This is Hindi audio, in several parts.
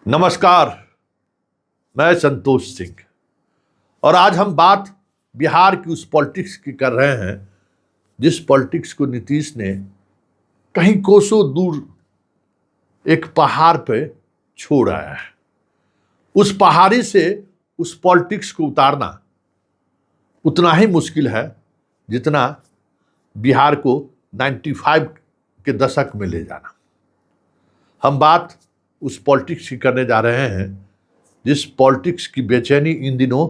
नमस्कार। मैं संतोष सिंह और आज हम बात बिहार की उस पॉलिटिक्स की कर रहे हैं जिस पॉलिटिक्स को नीतीश ने कहीं कोसों दूर एक पहाड़ पे छोड़ आया है। उस पहाड़ी से उस पॉलिटिक्स को उतारना उतना ही मुश्किल है जितना बिहार को 95 के दशक में ले जाना। हम बात उस पॉलिटिक्स की करने जा रहे हैं जिस पॉलिटिक्स की बेचैनी इन दिनों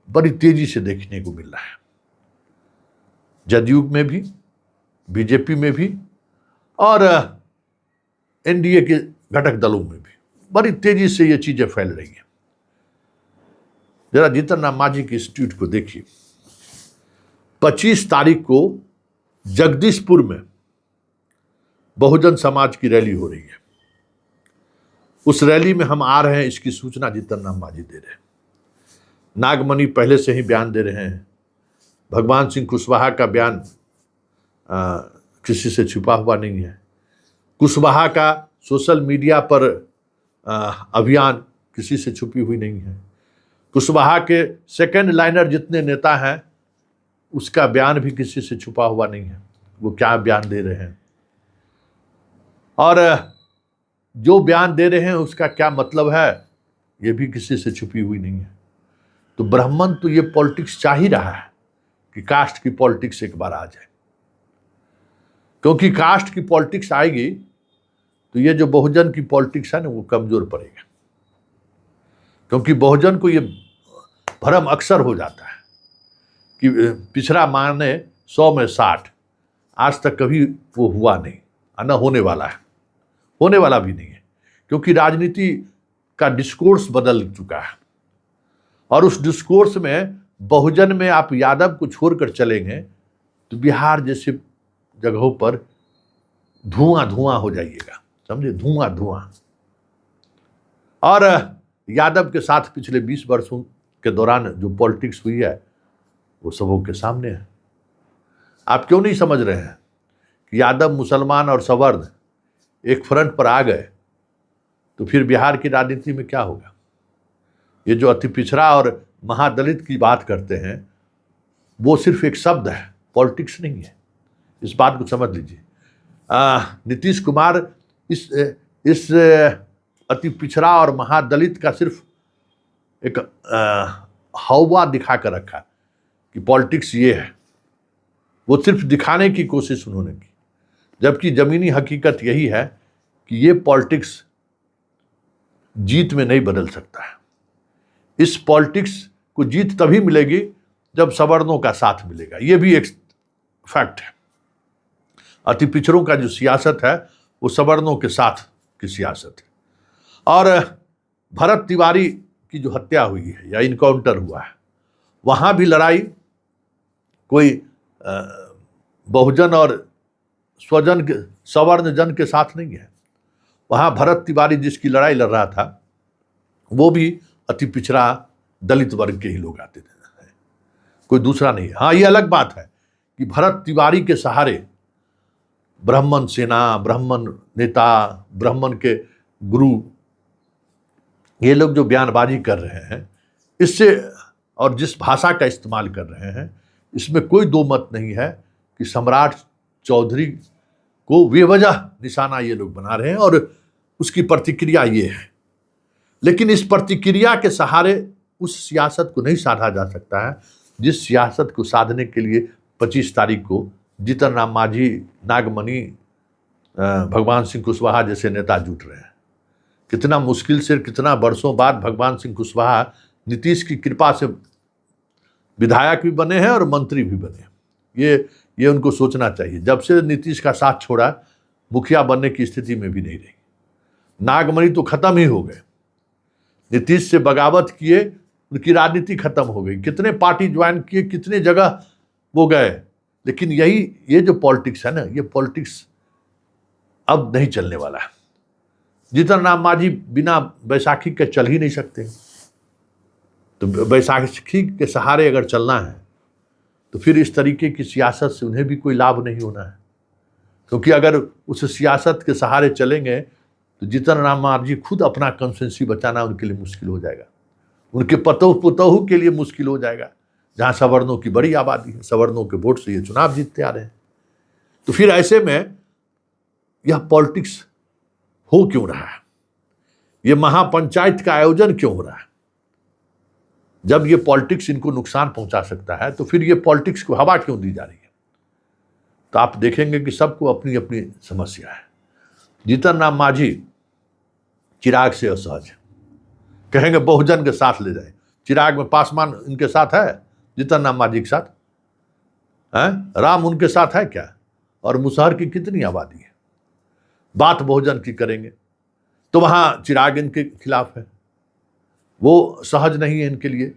बड़ी तेजी से देखने को मिल रहा है। जदयू में भी, बीजेपी में भी और एनडीए के घटक दलों में भी बड़ी तेजी से ये चीजें फैल रही हैं। जरा जीतन राम मांझी के इंस्टीट्यूट को देखिए। 25 तारीख को जगदीशपुर में बहुजन समाज की रैली हो रही है। उस रैली में हम आ रहे हैं, इसकी सूचना जीतन राम मांझी दे रहे हैं। नागमणि पहले से ही बयान दे रहे हैं। भगवान सिंह कुशवाहा का बयान किसी से छुपा हुआ नहीं है। कुशवाहा का सोशल मीडिया पर अभियान किसी से छुपी हुई नहीं है। कुशवाहा के सेकंड लाइनर जितने नेता हैं उसका बयान भी किसी से छुपा हुआ नहीं है। वो क्या बयान दे रहे हैं और जो बयान दे रहे हैं उसका क्या मतलब है, ये भी किसी से छुपी हुई नहीं है। तो ब्राह्मण तो ये पॉलिटिक्स चाह ही रहा है कि कास्ट की पॉलिटिक्स एक बार आ जाए, क्योंकि कास्ट की पॉलिटिक्स आएगी तो ये जो बहुजन की पॉलिटिक्स है ना वो कमजोर पड़ेगा। क्योंकि बहुजन को ये भ्रम अक्सर हो जाता है कि पिछड़ा माने 100 में 60, आज तक कभी वो हुआ नहीं, न होने वाला है, होने वाला भी नहीं है। क्योंकि राजनीति का डिस्कोर्स बदल चुका है और उस डिस्कोर्स में बहुजन में आप यादव को छोड़कर चलेंगे तो बिहार जैसे जगहों पर धुआं धुआं हो जाइएगा, समझे, धुआं धुआं। और यादव के साथ पिछले 20 वर्षों के दौरान जो पॉलिटिक्स हुई है वो सबों के सामने है। आप क्यों नहीं समझ रहे हैं कि यादव, मुसलमान और सवर्ण एक फ्रंट पर आ गए तो फिर बिहार की राजनीति में क्या होगा। ये जो अति पिछड़ा और महादलित की बात करते हैं वो सिर्फ एक शब्द है, पॉलिटिक्स नहीं है। इस बात को समझ लीजिए। नीतीश कुमार इस अति पिछड़ा और महादलित का सिर्फ एक हवा दिखा कर रखा कि पॉलिटिक्स ये है। वो सिर्फ दिखाने की कोशिश उन्होंने की, जबकि जमीनी हकीकत यही है कि ये पॉलिटिक्स जीत में नहीं बदल सकता है। इस पॉलिटिक्स को जीत तभी मिलेगी जब सवर्णों का साथ मिलेगा। ये भी एक फैक्ट है। अति पिछड़ों का जो सियासत है वो सवर्णों के साथ की सियासत है। और भरत तिवारी की जो हत्या हुई है या इनकाउंटर हुआ है, वहां भी लड़ाई कोई बहुजन और स्वजन के, सवर्ण जन के साथ नहीं है। वहां भरत तिवारी जिसकी लड़ाई लड़ रहा था वो भी अति पिछड़ा दलित वर्ग के ही लोग आते थे, कोई दूसरा नहीं है। हाँ, ये अलग बात है कि भरत तिवारी के सहारे ब्राह्मण सेना, ब्राह्मण नेता, ब्राह्मण के गुरु, ये लोग जो बयानबाजी कर रहे हैं इससे और जिस भाषा का इस्तेमाल कर रहे हैं इसमें कोई दो मत नहीं है कि सम्राट चौधरी को बेवजह निशाना ये लोग बना रहे हैं और उसकी प्रतिक्रिया ये है। लेकिन इस प्रतिक्रिया के सहारे उस सियासत को नहीं साधा जा सकता है जिस सियासत को साधने के लिए 25 तारीख को जीतन राम मांझी, नागमणि, भगवान सिंह कुशवाहा जैसे नेता जुट रहे हैं। कितना मुश्किल से, कितना वर्षों बाद भगवान सिंह कुशवाहा नीतीश की कृपा से विधायक भी बने हैं और मंत्री भी बने हैं। ये उनको सोचना चाहिए। जब से नीतीश का साथ छोड़ा मुखिया बनने की स्थिति में भी नहीं रही। नागमणि तो खत्म ही हो गए, नीतीश से बगावत किए, उनकी राजनीति खत्म हो गई। कितने पार्टी ज्वाइन किए, कितने जगह वो गए, लेकिन ये जो पॉलिटिक्स है ना, ये पॉलिटिक्स अब नहीं चलने वाला है। जीतन राम मांझी बिना बैसाखी के चल ही नहीं सकते। तो बैसाखी के सहारे अगर चलना है तो फिर इस तरीके की सियासत से उन्हें भी कोई लाभ नहीं होना है। क्योंकि अगर उस सियासत के सहारे चलेंगे तो जीतन राम मांझी खुद अपना कंस्टिट्यूंसी बचाना उनके लिए मुश्किल हो जाएगा, उनके पुतोहू के लिए मुश्किल हो जाएगा, जहाँ सवर्णों की बड़ी आबादी है, सवर्णों के वोट से ये चुनाव जीतते आ रहे हैं। तो फिर ऐसे में यह पॉलिटिक्स हो क्यों रहा है, ये महापंचायत का आयोजन क्यों हो रहा है? जब ये पॉलिटिक्स इनको नुकसान पहुंचा सकता है तो फिर ये पॉलिटिक्स को हवा क्यों दी जा रही है? तो आप देखेंगे कि सबको अपनी अपनी समस्या है। जीतन राम मांझी चिराग से असहज है, कहेंगे बहुजन के साथ ले जाए। चिराग में पासवान इनके साथ है, जीतन राम मांझी के साथ है, राम उनके साथ है क्या? और मुसहर की कितनी आबादी है? बात बहुजन की करेंगे तो वहां चिराग इनके खिलाफ है, वो सहज नहीं है इनके लिए।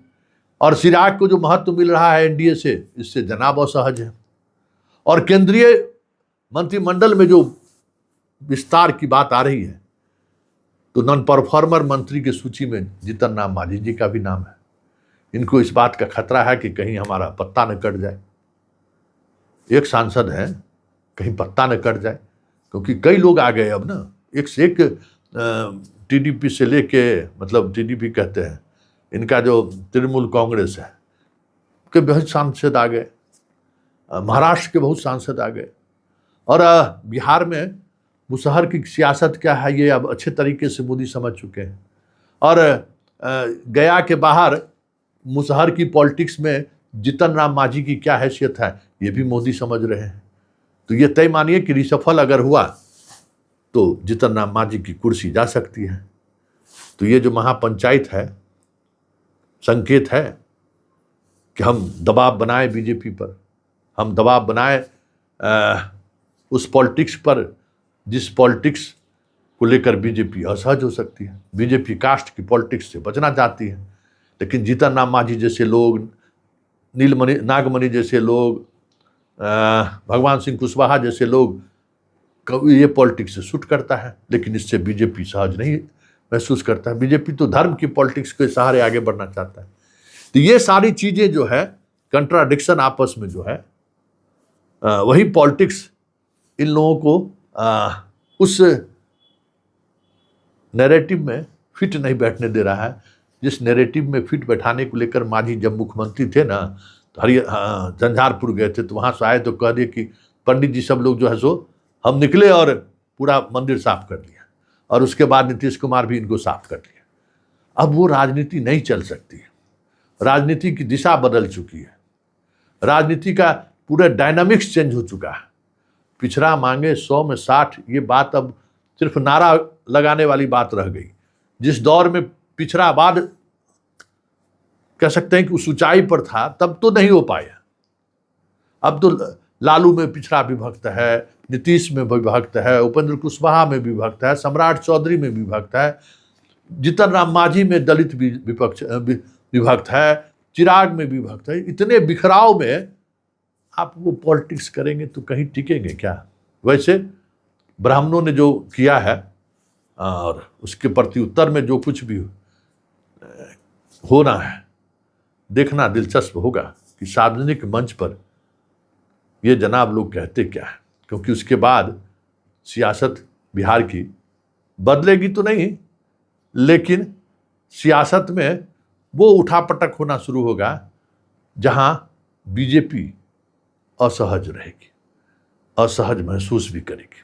और चिराग को जो महत्व मिल रहा है एनडीए से, इससे जनाब असहज है। और केंद्रीय मंत्रिमंडल में जो विस्तार की बात आ रही है तो नॉन परफॉर्मर मंत्री की सूची में जीतन राम मांझी जी का भी नाम है। इनको इस बात का खतरा है कि कहीं हमारा पत्ता न कट जाए। एक सांसद है, कहीं पत्ता न कट जाए, क्योंकि कई लोग आ गए अब ना, एक से एक टीडीपी से लेके, मतलब टीडीपी कहते हैं, इनका जो तृणमूल कांग्रेस है के बहुत सांसद आ गए, महाराष्ट्र के बहुत सांसद आ गए, और बिहार में मुसहर की सियासत क्या है ये अब अच्छे तरीके से मोदी समझ चुके हैं। और गया के बाहर मुसहर की पॉलिटिक्स में जीतन राम मांझी की क्या हैसियत है ये भी मोदी समझ रहे हैं। तो ये तय मानिए कि रिसफल अगर हुआ तो जीतन राम मांझी की कुर्सी जा सकती है। तो ये जो महापंचायत है, संकेत है कि हम दबाव बनाए बीजेपी पर, हम दबाव बनाए उस पॉलिटिक्स पर जिस पॉलिटिक्स को लेकर बीजेपी असहज हो सकती है। बीजेपी कास्ट की पॉलिटिक्स से बचना चाहती है, लेकिन जीतन राम मांझी जैसे लोग, नीलमणि नागमणि जैसे लोग, भगवान सिंह कुशवाहा जैसे लोग, ये पॉलिटिक्स से सूट करता है, लेकिन इससे बीजेपी सहज नहीं महसूस करता है। बीजेपी तो धर्म की पॉलिटिक्स के सहारे आगे बढ़ना चाहता है। तो ये सारी चीजें जो है, कंट्राडिक्शन आपस में जो है, वही पॉलिटिक्स इन लोगों को उस नैरेटिव में फिट नहीं बैठने दे रहा है, जिस नैरेटिव में फिट बैठाने को लेकर मांझी जब मुख्यमंत्री थे ना, तो झंझारपुर गए थे, तो वहाँ से आए तो कह दिए कि पंडित जी सब लोग जो है सो हम निकले और पूरा मंदिर साफ कर दिया, और उसके बाद नीतीश कुमार भी इनको साफ कर दिया। अब वो राजनीति नहीं चल सकती है, राजनीति की दिशा बदल चुकी है, राजनीति का पूरा डायनामिक्स चेंज हो चुका है। पिछड़ा मांगे 100 में 60, ये बात अब सिर्फ नारा लगाने वाली बात रह गई। जिस दौर में पिछड़ावाद कह सकते हैं कि उस ऊंचाई पर था, तब तो नहीं हो पाया। अब तो लालू में पिछड़ा विभक्त है, नीतीश में विभक्त है, उपेंद्र कुशवाहा में विभक्त है, सम्राट चौधरी में विभक्त है, जीतन राम मांझी में दलित विपक्ष विभक्त है, चिराग में विभक्त है। इतने बिखराव में आप वो पॉलिटिक्स करेंगे तो कहीं टिकेंगे क्या? वैसे ब्राह्मणों ने जो किया है और उसके प्रति उत्तर में जो कुछ भी होना है, देखना दिलचस्प होगा कि सार्वजनिक मंच पर ये जनाब लोग कहते क्या है, क्योंकि उसके बाद सियासत बिहार की बदलेगी तो नहीं, लेकिन सियासत में वो उठापटक होना शुरू होगा जहां बीजेपी असहज रहेगी, असहज महसूस भी करेगी।